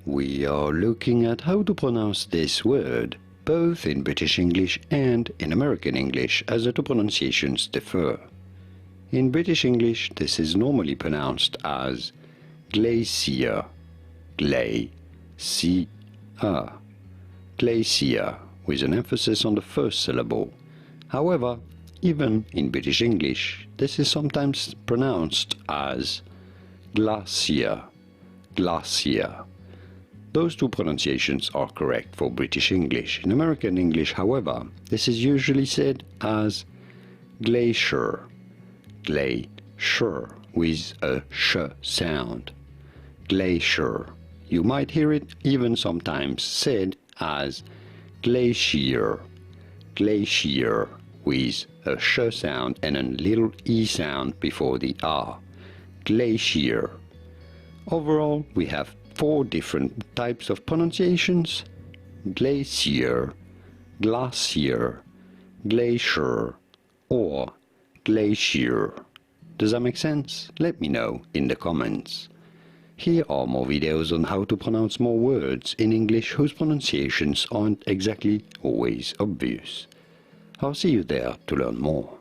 we are looking at how to pronounce this word, both in British English and in American English, as the two pronunciations differ. In British English, this is normally pronounced as glacier, glacier, glacier, with an emphasis on the first syllable. However, even in British English, this is sometimes pronounced as glacier, glacier. Those two pronunciations are correct for British English. In American English, however, this is usually said as glacier, glacier, with a sh sound. Glacier. You might hear it even sometimes said as glacier, glacier, with a sh sound and a little e sound before the r. Glacier. Overall, we have 4 different types of pronunciations: glacier, glacier, glacier, or glacier. Does that make sense? Let me know in the comments. Here are more videos on how to pronounce more words in English whose pronunciations aren't exactly always obvious. I'll see you there to learn more.